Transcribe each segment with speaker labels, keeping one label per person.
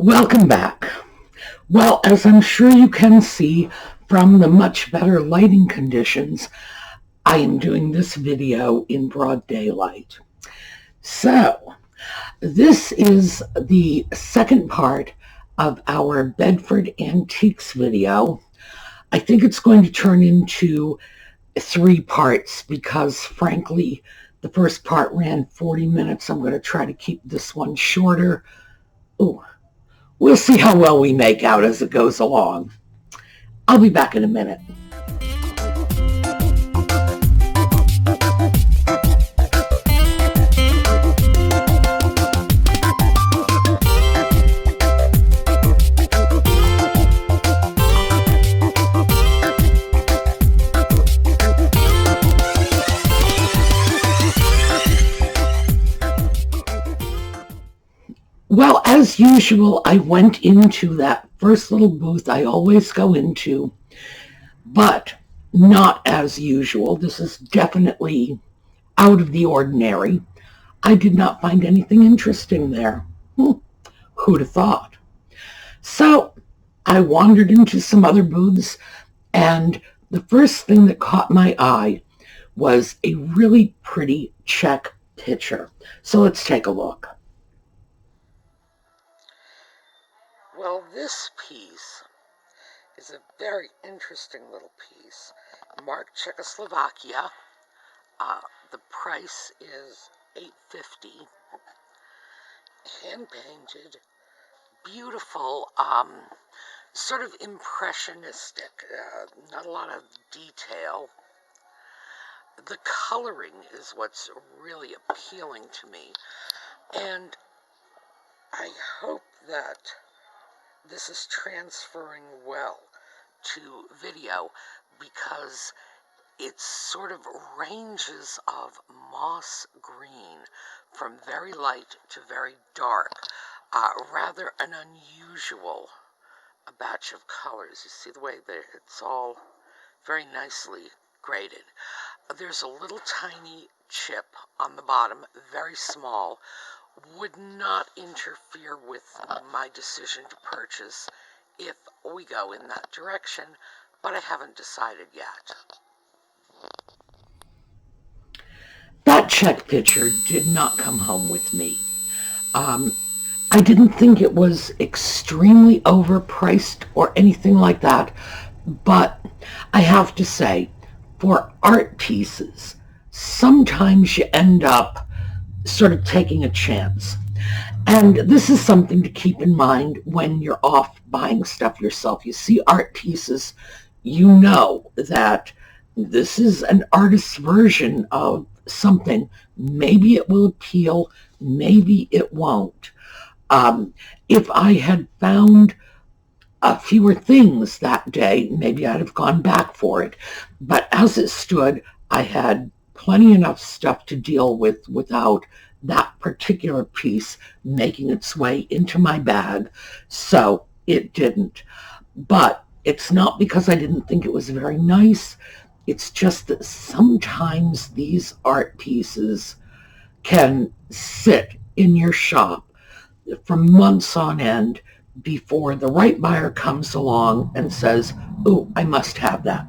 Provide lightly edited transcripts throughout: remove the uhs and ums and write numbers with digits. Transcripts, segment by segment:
Speaker 1: Welcome back. Well, as I'm sure you can see from the much better lighting conditions, I am doing this video in broad daylight. So, this is the second part of our Bedford Antiques video. I think it's going to turn into 3 parts because, frankly, the first part ran 40 minutes. I'm going to try to keep this one shorter. Ooh. We'll see how well we make out as it goes along. I'll be back in a minute. Well, as usual, I went into that first little booth I always go into, but not as usual. This is definitely out of the ordinary. I did not find anything interesting there. Who'd have thought? So I wandered into some other booths, and the first thing that caught my eye was a really pretty check picture. So let's take a look. Well, this piece is a very interesting little piece. Marked Czechoslovakia. The price is $8.50. Hand-painted, beautiful, sort of impressionistic. Not a lot of detail. The coloring is what's really appealing to me. And I hope that this is transferring well to video because it's sort of ranges of moss green from very light to very dark. Rather an unusual batch of colors. You see the way that it's all very nicely graded. There's a little tiny chip on the bottom, very small. Would not interfere with my decision to purchase if we go in that direction, but I haven't decided yet. That check picture did not come home with me. I didn't think it was extremely overpriced or anything like that, but I have to say, for art pieces, sometimes you end up sort of taking a chance. And this is something to keep in mind when you're off buying stuff yourself. You see art pieces, you know that this is an artist's version of something. Maybe it will appeal, maybe it won't. If I had found fewer things that day, maybe I'd have gone back for it. But as it stood, I had plenty enough stuff to deal with without that particular piece making its way into my bag, so it didn't. But it's not because I didn't think it was very nice. It's just that sometimes these art pieces can sit in your shop for months on end before the right buyer comes along and says, "Oh, I must have that."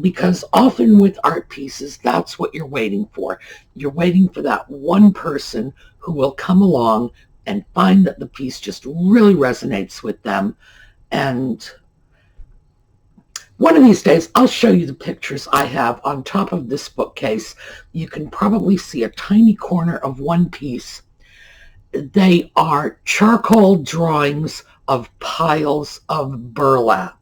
Speaker 1: Because often with art pieces, that's what you're waiting for. You're waiting for that one person who will come along and find that the piece just really resonates with them. And one of these days, I'll show you the pictures I have on top of this bookcase. You can probably see a tiny corner of one piece. They are charcoal drawings of piles of burlap,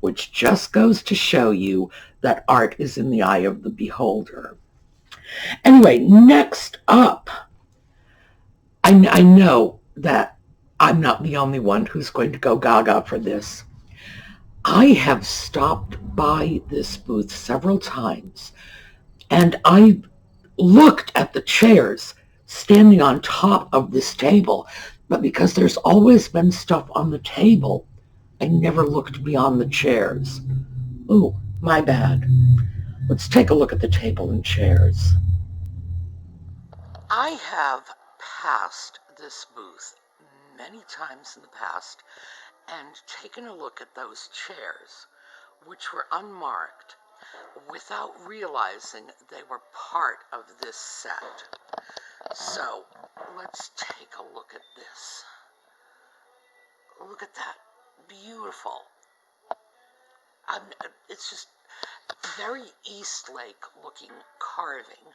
Speaker 1: which just goes to show you that art is in the eye of the beholder. Anyway, next up, I know that I'm not the only one who's going to go gaga for this. I have stopped by this booth several times, and I looked at the chairs standing on top of this table, but because there's always been stuff on the table, I never looked beyond the chairs. Ooh, my bad. Let's take a look at the table and chairs. I have passed this booth many times in the past and taken a look at those chairs, which were unmarked, without realizing they were part of this set. So let's take a look at this. Look at that. Beautiful. It's just very Eastlake looking carving.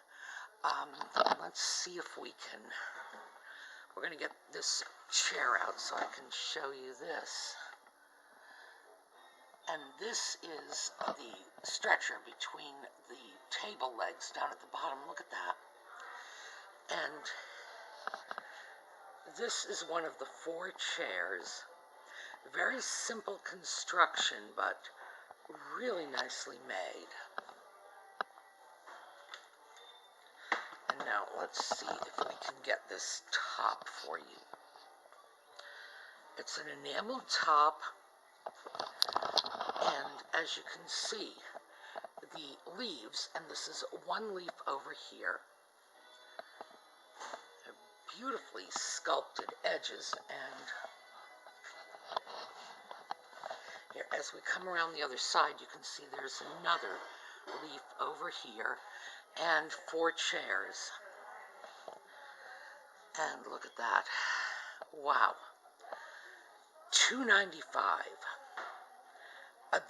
Speaker 1: Let's see if we can, we're going to get this chair out so I can show you this. And this is the stretcher between the table legs down at the bottom. Look at that. And this is one of the 4 chairs. Very simple construction, but really nicely made. And now let's see if we can get this top for you. It's an enamel top, and as you can see, the leaves, and this is one leaf over here, they're beautifully sculpted edges, and here, as we come around the other side, you can see there's another leaf over here, and 4 chairs. And look at that. Wow. $2.95.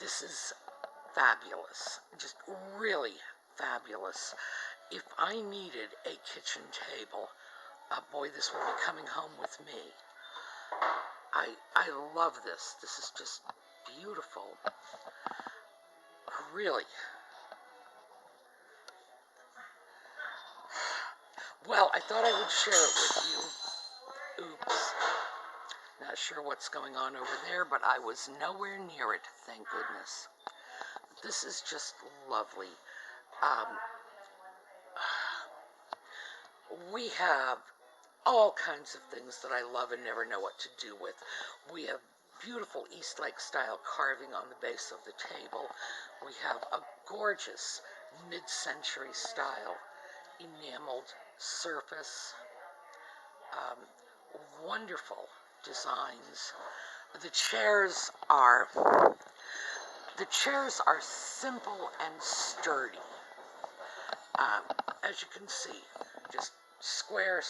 Speaker 1: This is fabulous. Just really fabulous. If I needed a kitchen table, boy, this will be coming home with me. I love this. This is just beautiful. Really. Well, I thought I would share it with you. Oops. Not sure what's going on over there, but I was nowhere near it, thank goodness. This is just lovely. We have all kinds of things that I love and never know what to do with. We have beautiful Eastlake style carving on the base of the table. We have a gorgeous mid-century style enameled surface. Wonderful designs. The chairs are simple and sturdy. As you can see, just square.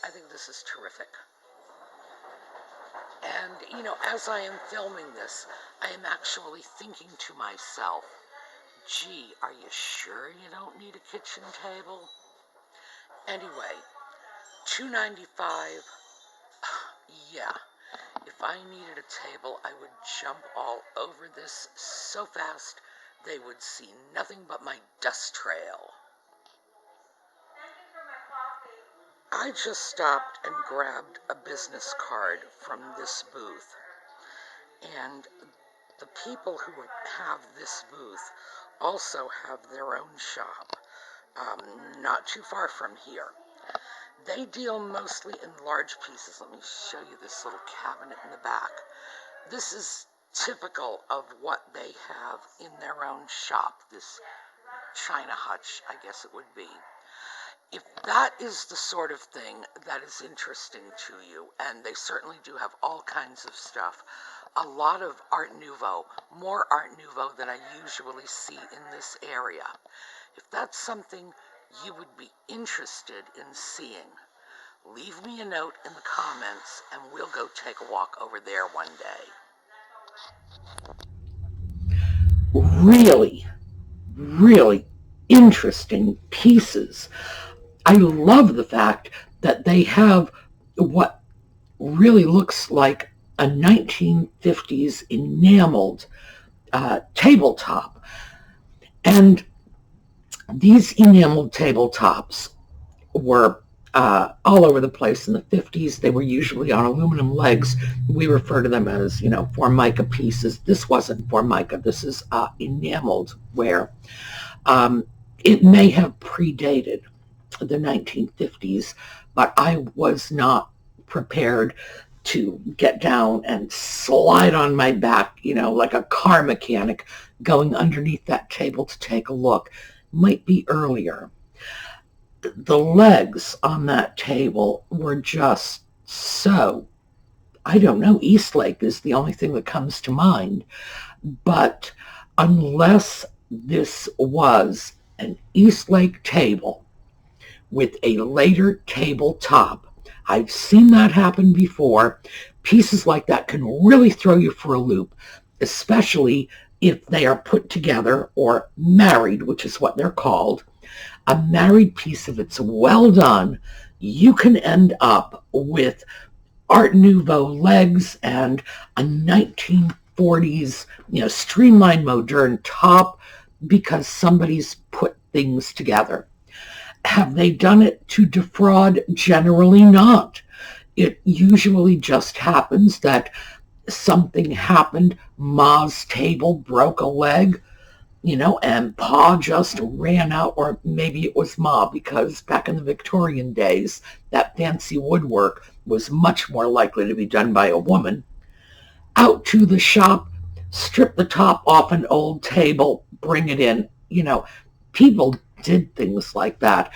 Speaker 1: I think this is terrific. And, you know, as I am filming this, I am actually thinking to myself, gee, are you sure you don't need a kitchen table? Anyway, $2.95, yeah, if I needed a table, I would jump all over this so fast they would see nothing but my dust trail. I just stopped and grabbed a business card from this booth, and the people who have this booth also have their own shop, not too far from here. They deal mostly in large pieces. Let me show you this little cabinet in the back. This is typical of what they have in their own shop, this china hutch, I guess it would be. If that is the sort of thing that is interesting to you, and they certainly do have all kinds of stuff, a lot of Art Nouveau, more Art Nouveau than I usually see in this area. If that's something you would be interested in seeing, leave me a note in the comments and we'll go take a walk over there one day. Really interesting pieces. I love the fact that they have what really looks like a 1950s enameled tabletop. And these enameled tabletops were all over the place in the 50s. They were usually on aluminum legs. We refer to them as, you know, Formica pieces. This wasn't Formica. This is enameled ware. It may have predated the 1950s, but I was not prepared to get down and slide on my back, you know, like a car mechanic going underneath that table to take a look. Might be earlier. The legs on that table were just so, I don't know, Eastlake is the only thing that comes to mind. But unless this was an Eastlake table with a later tabletop, I've seen that happen before. Pieces like that can really throw you for a loop, especially if they are put together or married, which is what they're called. A married piece, if it's well done, you can end up with Art Nouveau legs and a 1940s, streamlined modern top because somebody's put things together. Have they done it to defraud? Generally not. It usually just happens that something happened. Ma's table broke a leg, and Pa just ran out, or maybe it was Ma, because back in the Victorian days, that fancy woodwork was much more likely to be done by a woman. Out to the shop, strip the top off an old table, bring it in. People did things like that,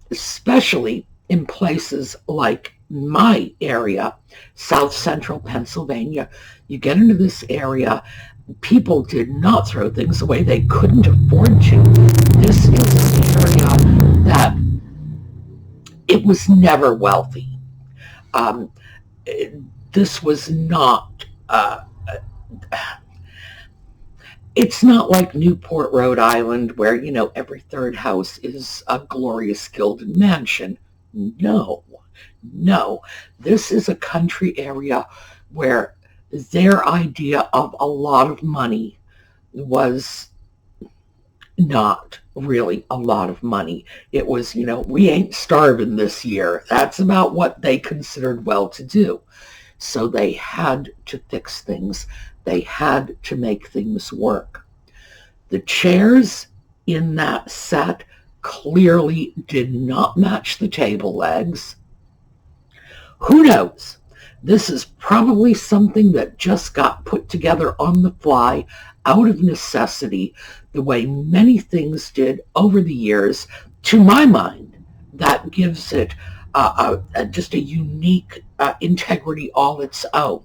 Speaker 1: especially in places like my area, South Central Pennsylvania. You get into this area, people did not throw things away. They couldn't afford to. This is an area that it was never wealthy. This was not, it's not like Newport, Rhode Island, where, every third house is a glorious gilded mansion. No. This is a country area where their idea of a lot of money was not really a lot of money. It was, we ain't starving this year. That's about what they considered well-to-do. So they had to fix things. They had to make things work. The chairs in that set clearly did not match the table legs. Who knows? This is probably something that just got put together on the fly out of necessity, the way many things did over the years. To my mind, that gives it just a unique integrity all its own.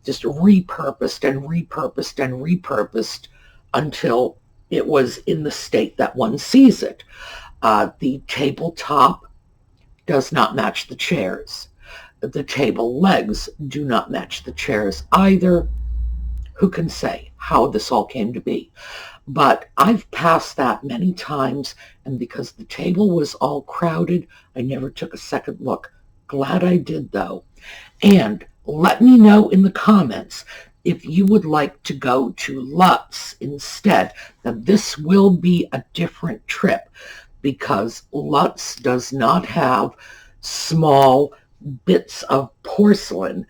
Speaker 1: Just repurposed and repurposed and repurposed until it was in the state that one sees it. The tabletop does not match the chairs. The table legs do not match the chairs either. Who can say how this all came to be? But I've passed that many times, and because the table was all crowded, I never took a second look. Glad I did, though. And let me know in the comments if you would like to go to Lutz instead. Now, this will be a different trip because Lutz does not have small bits of porcelain,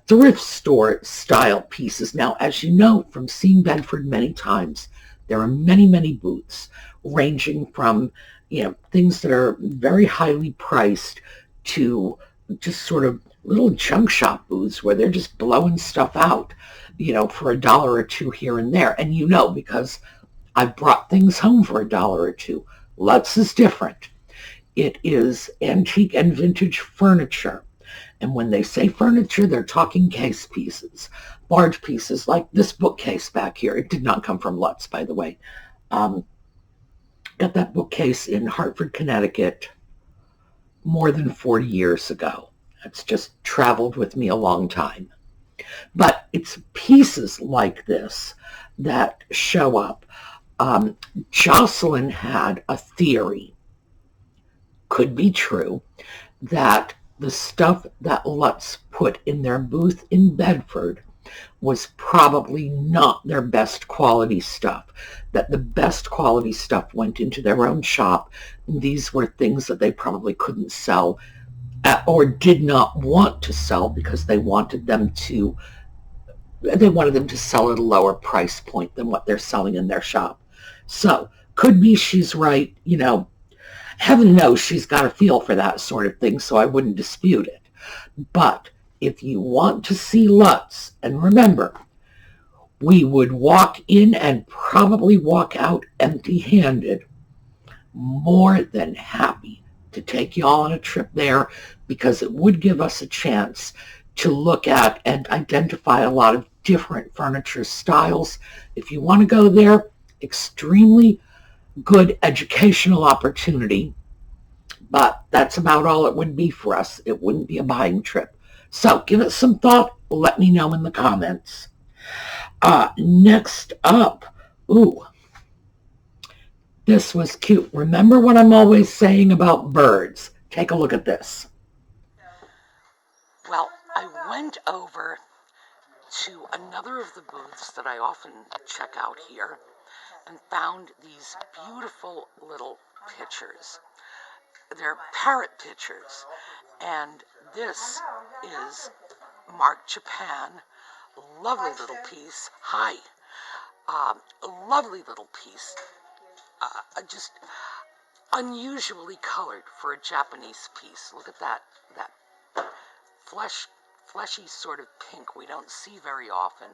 Speaker 1: thrift store style pieces. Now, as you know from seeing Bedford many times, there are many, many booths ranging from, things that are very highly priced to just sort of little junk shop booths where they're just blowing stuff out, for $1 or $2 here and there. And because I've brought things home for $1 or $2. Lutz is different. It is antique and vintage furniture. And when they say furniture, they're talking case pieces, large pieces like this bookcase back here. It did not come from Lutz, by the way. Got that bookcase in Hartford, Connecticut more than 40 years ago. It's just traveled with me a long time. But it's pieces like this that show up. Jocelyn had a theory, could be true, that the stuff that Lutz put in their booth in Bedford was probably not their best quality stuff, that the best quality stuff went into their own shop. These were things that they probably couldn't sell or did not want to sell because they wanted them to sell at a lower price point than what they're selling in their shop. So, could be she's right, heaven knows she's got a feel for that sort of thing, so I wouldn't dispute it. But if you want to see Lutz, and remember, we would walk in and probably walk out empty-handed, more than happy to take you all on a trip there, because it would give us a chance to look at and identify a lot of different furniture styles. If you want to go there, extremely good educational opportunity, but that's about all it would be for us. It wouldn't be a buying trip. So give it some thought. Let me know in the comments. Next up, this was cute. Remember what I'm always saying about birds? Take a look at this. Well, I went over to another of the booths that I often check out here and found these beautiful little pictures. They're parrot pictures, and this is Mark Japan. Lovely little piece. Hi. A lovely little piece. Just unusually colored for a Japanese piece. Look at that fleshy sort of pink we don't see very often.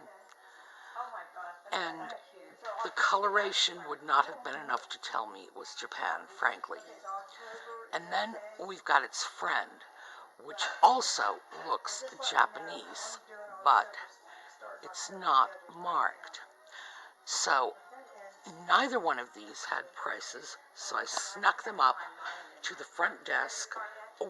Speaker 1: And the coloration would not have been enough to tell me it was Japan, frankly. And then we've got its friend, which also looks Japanese, but it's not marked. So neither one of these had prices, so I snuck them up to the front desk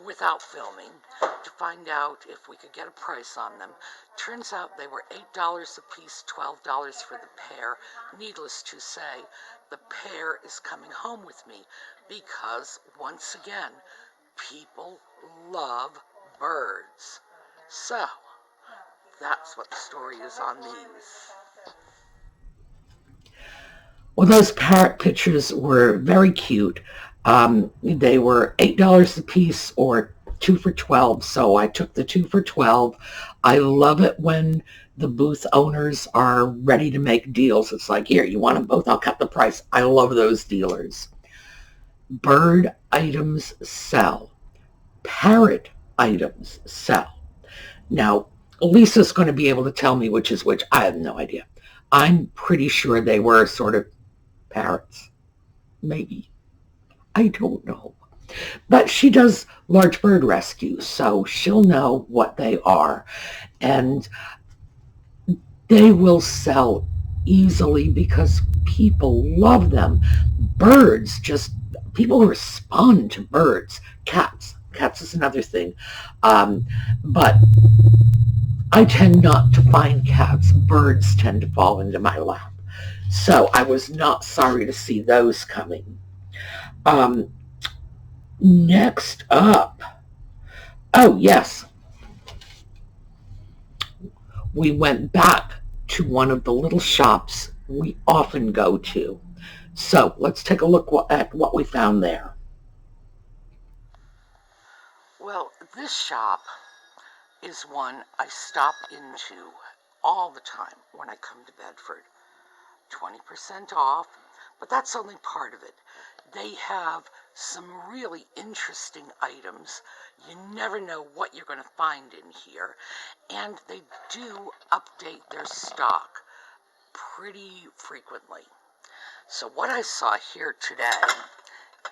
Speaker 1: without filming to find out if we could get a price on them. Turns out they were $8 a piece, $12 for the pair. Needless to say, the pair is coming home with me because, once again, people love birds. So, that's what the story is on these. Well, those parrot pictures were very cute. They were $8 a piece or 2 for $12, so I took the 2 for $12. I love it when the booth owners are ready to make deals. It's like, here, you want them both? I'll cut the price. I love those dealers. Bird items sell. Parrot items sell. Now, Lisa's going to be able to tell me which is which. I have no idea. I'm pretty sure they were sort of parrots. Maybe. I don't know. But she does large bird rescue, so she'll know what they are. And they will sell easily because people love them. Birds, people respond to birds. Cats is another thing. But I tend not to find cats. Birds tend to fall into my lap. So I was not sorry to see those coming. Next up, oh yes, we went back to one of the little shops we often go to. So let's take a look at what we found there. Well, this shop is one I stop into all the time when I come to Bedford. 20% off, but that's only part of it. They have some really interesting items. You never know what you're going to find in here, and they do update their stock pretty frequently. So what I saw here today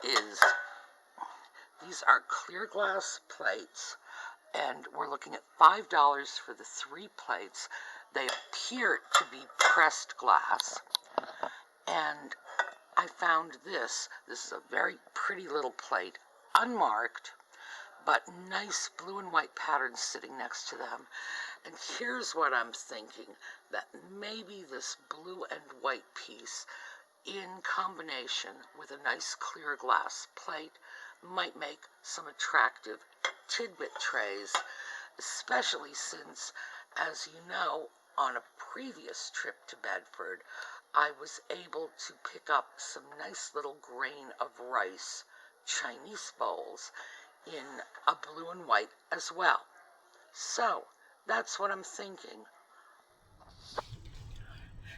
Speaker 1: is these are clear glass plates, and we're looking at $5 for the 3 plates. They appear to be pressed glass, and I found this. This is a very pretty little plate, unmarked, but nice blue and white patterns sitting next to them. And here's what I'm thinking, that maybe this blue and white piece in combination with a nice clear glass plate might make some attractive tidbit trays, especially since, as you know, on a previous trip to Bedford, I was able to pick up some nice little grain of rice Chinese bowls in a blue and white as well. So, that's what I'm thinking.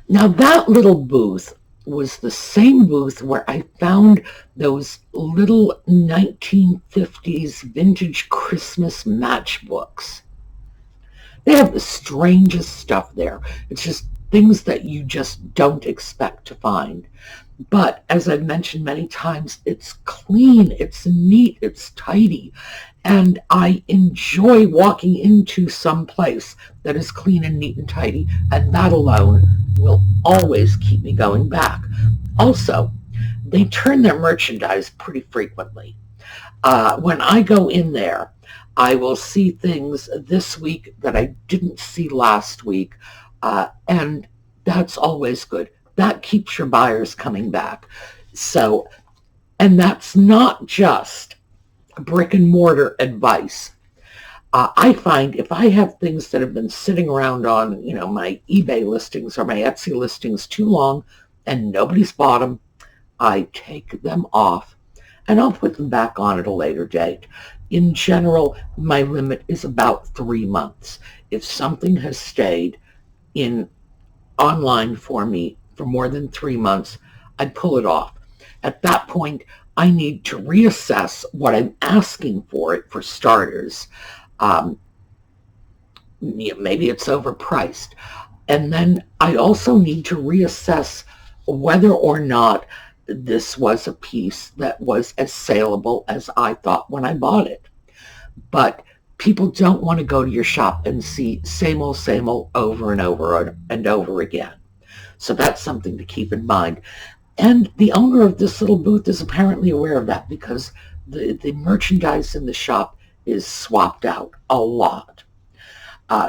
Speaker 1: Now that little booth was the same booth where I found those little 1950s vintage Christmas matchbooks. They have the strangest stuff there. It's just things that you just don't expect to find. But as I've mentioned many times, it's clean, it's neat, it's tidy, and I enjoy walking into some place that is clean and neat and tidy, and that alone will always keep me going back. Also, they turn their merchandise pretty frequently. When I go in there, I will see things this week that I didn't see last week, and that's always good. That keeps your buyers coming back. So, and that's not just brick and mortar advice. I find if I have things that have been sitting around on, my eBay listings or my Etsy listings too long and nobody's bought them, I take them off and I'll put them back on at a later date. In general, my limit is about 3 months. If something has stayed in online for me for more than 3 months, I pull it off. At that point, I need to reassess what I'm asking for it, for starters. Maybe it's overpriced. And then I also need to reassess whether or not this was a piece that was as saleable as I thought when I bought it. But people don't want to go to your shop and see same old over and over and over again. So that's something to keep in mind. And the owner of this little booth is apparently aware of that, because the merchandise in the shop is swapped out a lot.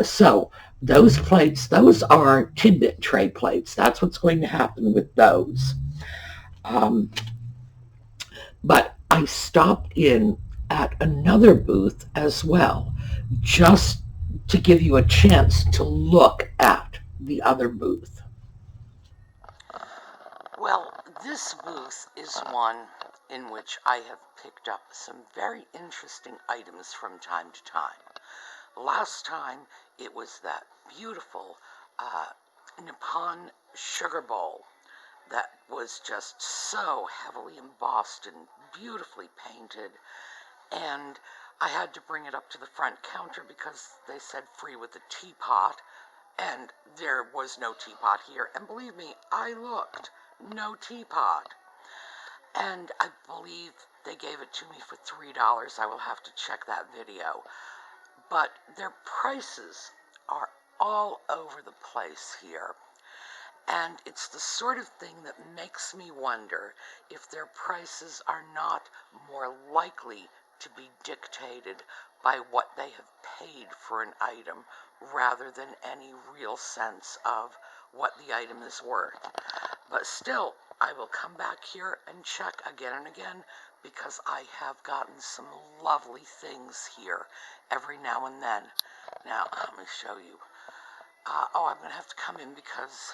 Speaker 1: So those plates, those are Tidbit tray plates. That's what's going to happen with those. But I stopped in at another booth as well, just to give you a chance to look at the other booth.
Speaker 2: Well, this booth is one in which I have picked up some very interesting items from time to time. Last time it was that beautiful Nippon sugar bowl that was just so heavily embossed and beautifully painted, and I had to bring it up to the front counter because they said free with the teapot, and there was no teapot here. And believe me, I looked, no teapot. And I believe they gave it to me for $3. I will have to check that video. But their prices are all over the place here. And it's the sort of thing that makes me wonder if their prices are not more likely to be dictated by what they have paid for an item rather than any real sense of what the item is worth. But still, I will come back here and check again and again, because I have gotten some lovely things here every now and then. Now, let me show you. I'm going to have to come in because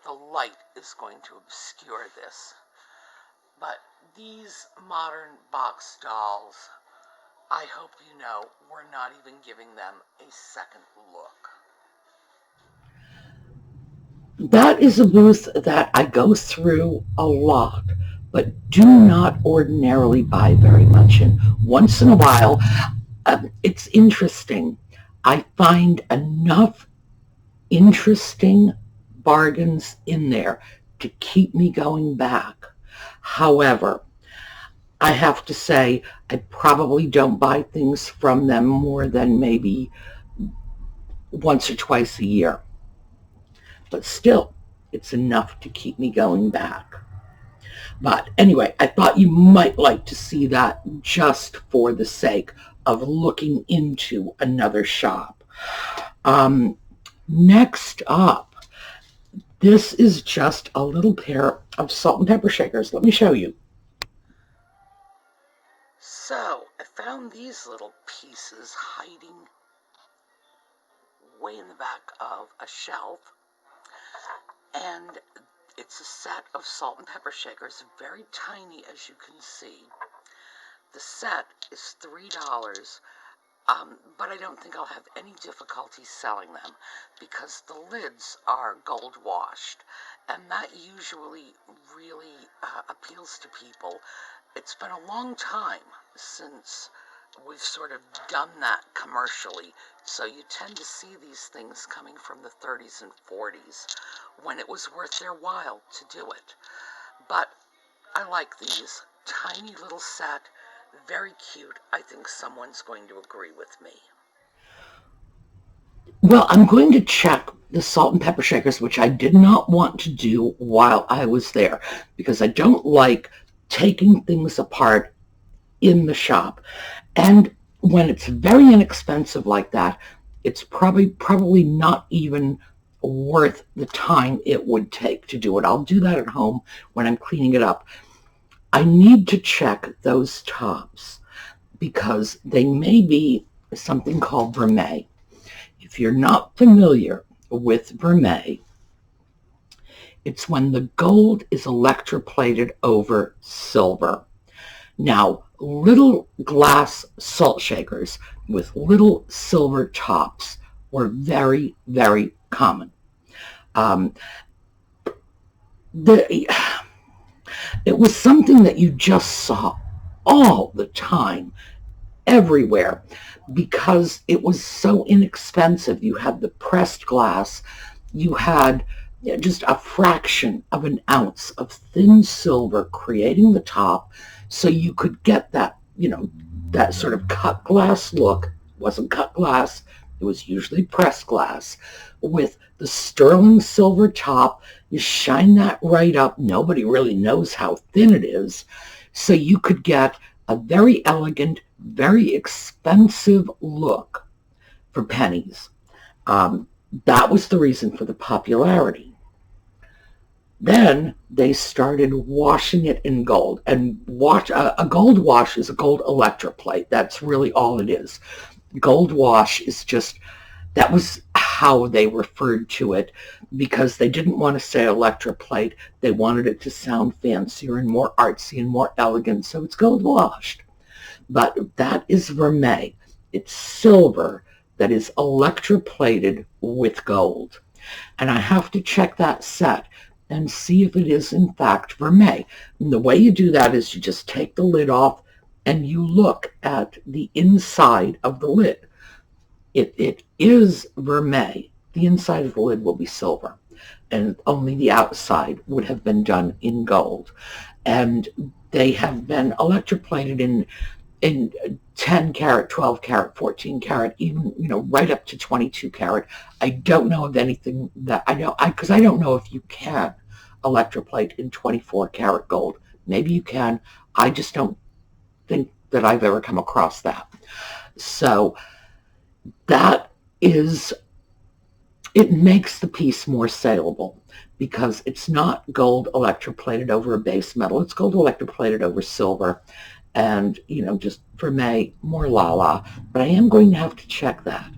Speaker 2: the light is going to obscure this. But these modern box dolls, I hope you know, we're not even giving them a second look.
Speaker 1: That is a booth that I go through a lot, but do not ordinarily buy very much in. Once in a while, it's interesting. I find enough interesting bargains in there to keep me going back. However, I have to say I probably don't buy things from them more than maybe once or twice a year. But still, it's enough to keep me going back. But anyway, I thought you might like to see that just for the sake of looking into another shop. Next up, this is just a little pair of salt and pepper shakers. Let me show you.
Speaker 2: So, I found these little pieces hiding way in the back of a shelf, and it's a set of salt and pepper shakers, very tiny as you can see. The set is $3, but I don't think I'll have any difficulty selling them because the lids are gold washed, and that usually really appeals to people. It's been a long time since we've sort of done that commercially. So you tend to see these things coming from the 30s and 40s when it was worth their while to do it. But I like these. Tiny little set, very cute. I think someone's going to agree with me.
Speaker 1: Well, I'm going to check the salt and pepper shakers, which I did not want to do while I was there because I don't like taking things apart in the shop. And when it's very inexpensive like that, it's probably not even worth the time it would take to do it. I'll do that at home when I'm cleaning it up. I need to check those tops because they may be something called vermeil. If you're not familiar with vermeil, it's when the gold is electroplated over silver. Now, little glass salt shakers with little silver tops were very, very common. It was something that you just saw all the time, everywhere, because it was so inexpensive. You had the pressed glass, you had just a fraction of an ounce of thin silver creating the top, so you could get that, that sort of cut glass look. It wasn't cut glass, it was usually pressed glass with the sterling silver top. You shine that right up. Nobody really knows how thin it is. So you could get a very elegant, very expensive look for pennies. That was the reason for the popularity. Then they started washing it in gold. And a gold wash is a gold electroplate. That's really all it is. Gold wash is just, that was how they referred to it because they didn't want to say electroplate. They wanted it to sound fancier and more artsy and more elegant, so it's gold washed. But that is vermeil. It's silver that is electroplated with gold. And I have to check that set and see if it is in fact vermeil. And the way you do that is you just take the lid off and you look at the inside of the lid. It is vermeil. The inside of the lid will be silver, and only the outside would have been done in gold. And they have been electroplated in 10 carat, 12 carat, 14 carat, even, right up to 22 carat. I don't know of anything that because I don't know if you can electroplate in 24 karat gold. Maybe you can. I just don't think that I've ever come across that. So that is, it makes the piece more saleable because it's not gold electroplated over a base metal. It's gold electroplated over silver and, just vermeil, more la-la. But I am going to have to check that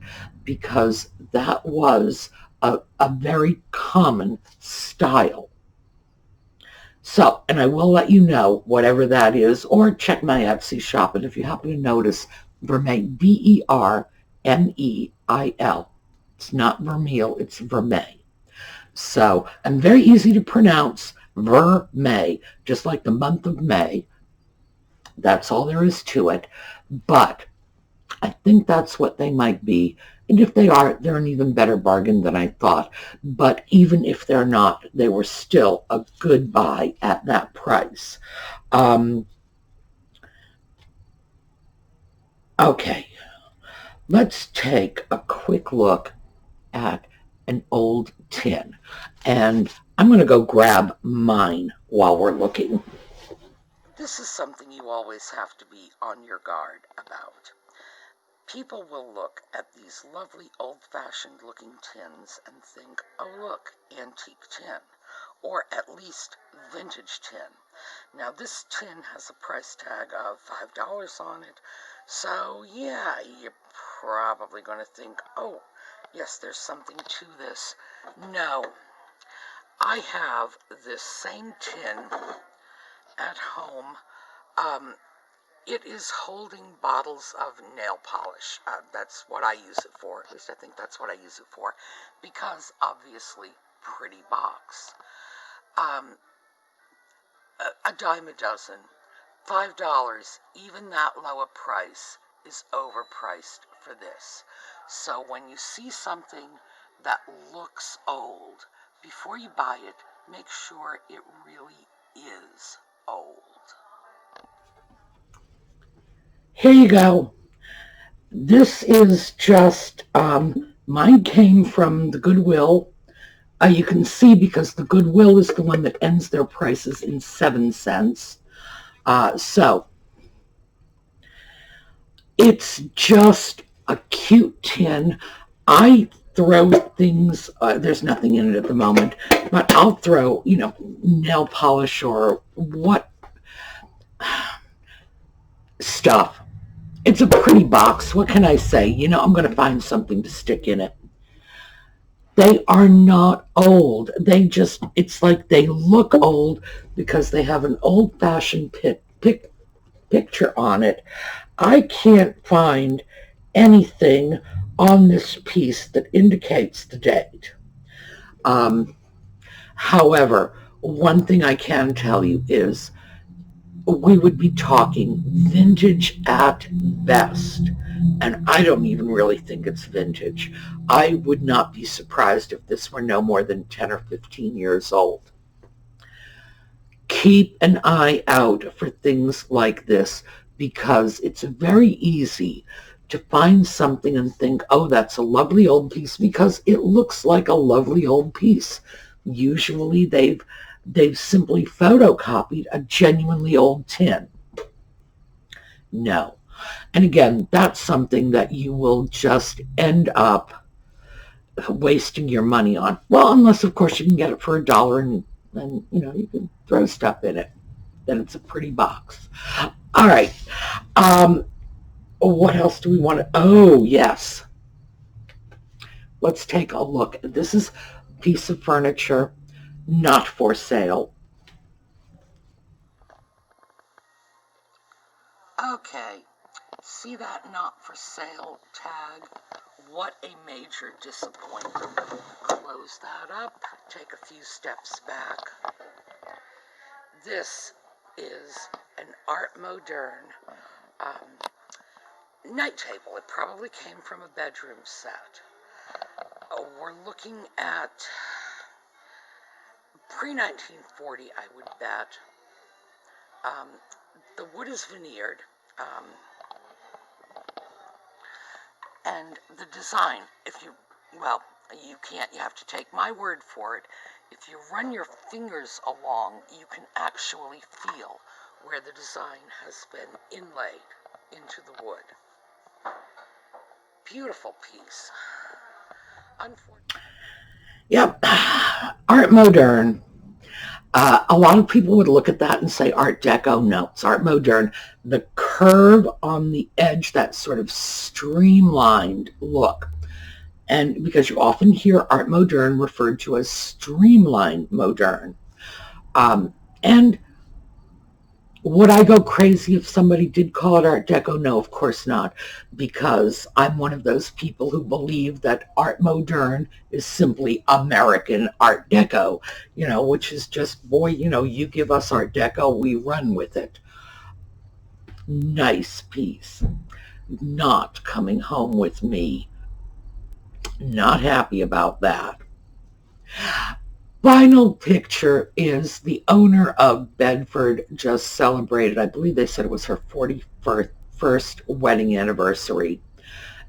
Speaker 1: because that was a very common style. So, and I will let you know whatever that is, or check my Etsy shop. And if you happen to notice vermeil, Vermeil, it's not vermeil, it's vermeil. So, and very easy to pronounce, vermeil, just like the month of May. That's all there is to it. But I think that's what they might be. And if they are, they're an even better bargain than I thought. But even if they're not, they were still a good buy at that price. Okay, let's take a quick look at an old tin. And I'm going to go grab mine while we're looking.
Speaker 2: This is something you always have to be on your guard about. People will look at these lovely old-fashioned looking tins and think, oh look, antique tin, or at least vintage tin. Now this tin has a price tag of $5 on it, so yeah, you're probably going to think, oh, yes, there's something to this. No, I have this same tin at home. It is holding bottles of nail polish. That's what I use it for. At least I think that's what I use it for. Because, obviously, pretty box. A dime a dozen. $5, even that low a price, is overpriced for this. So when you see something that looks old, before you buy it, make sure it really is old.
Speaker 1: Here you go. This is just, mine came from the Goodwill. You can see because the Goodwill is the one that ends their prices in 7 cents. So it's just a cute tin. I throw things, there's nothing in it at the moment, but I'll throw, nail polish or what stuff. It's a pretty box. What can I say? I'm going to find something to stick in it. They are not old. It's like they look old because they have an old-fashioned picture on it. I can't find anything on this piece that indicates the date. However, one thing I can tell you is we would be talking vintage at best. And I don't even really think it's vintage. I would not be surprised if this were no more than 10 or 15 years old. Keep an eye out for things like this because it's very easy to find something and think, oh, that's a lovely old piece because it looks like a lovely old piece. Usually they've simply photocopied a genuinely old tin. No. And again, that's something that you will just end up wasting your money on. Well, unless, of course, you can get it for $1 and you can throw stuff in it. Then it's a pretty box. All right. What else do we want to... Oh, yes. Let's take a look. This is a piece of furniture not for sale.
Speaker 2: Okay. See that not for sale tag? What a major disappointment. Close that up. Take a few steps back. This is an Art Moderne night table. It probably came from a bedroom set. We're looking at pre-1940, I would bet. The wood is veneered. And the design, you have to take my word for it. If you run your fingers along, you can actually feel where the design has been inlaid into the wood. Beautiful piece. Unfortunately.
Speaker 1: Yep. Art Moderne. A lot of people would look at that and say Art Deco. No, it's Art Moderne. The curve on the edge, that sort of streamlined look. And because you often hear Art Moderne referred to as streamlined modern. And would I go crazy if somebody did call it Art Deco? No, of course not, because I'm one of those people who believe that Art Moderne is simply American Art Deco, which is just, boy, you give us Art Deco, we run with it. Nice piece. Not coming home with me. Not happy about that. Final picture is the owner of Bedford just celebrated, I believe they said it was her 41st wedding anniversary.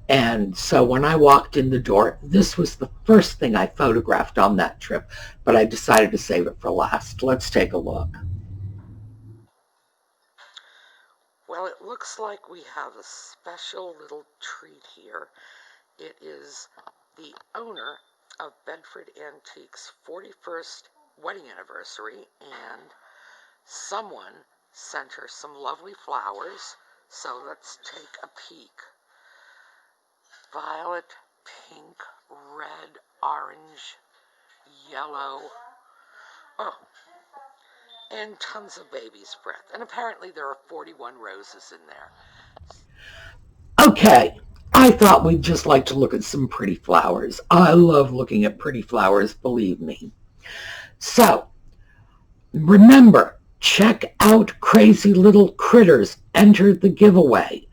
Speaker 1: And so when I walked in the door, this was the first thing I photographed on that trip, but I decided to save it for last. Let's take a look.
Speaker 2: Well, it looks like we have a special little treat here. It is the owner of Bedford Antiques' 41st wedding anniversary, and someone sent her some lovely flowers, so let's take a peek. Violet, pink, red, orange, yellow, and tons of baby's breath. And apparently there are 41 roses in there.
Speaker 1: Okay. I thought we'd just like to look at some pretty flowers. I love looking at pretty flowers, believe me. So, remember, check out Crazy Little Critters. Enter the giveaway.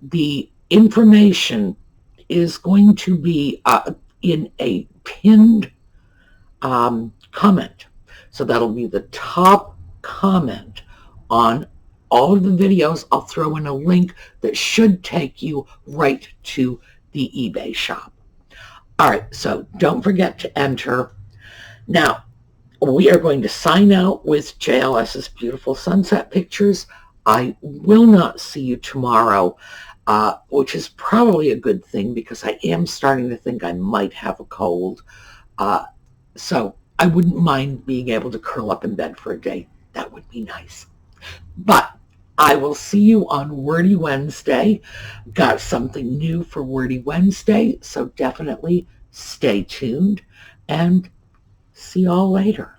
Speaker 1: The information is going to be in a pinned comment. So that'll be the top comment on all of the videos. I'll throw in a link that should take you right to the eBay shop. All right, so don't forget to enter. Now, we are going to sign out with JLS's beautiful sunset pictures. I will not see you tomorrow, which is probably a good thing because I am starting to think I might have a cold. So I wouldn't mind being able to curl up in bed for a day. That would be nice. But I will see you on Wordy Wednesday. Got something new for Wordy Wednesday, so definitely stay tuned and see y'all later.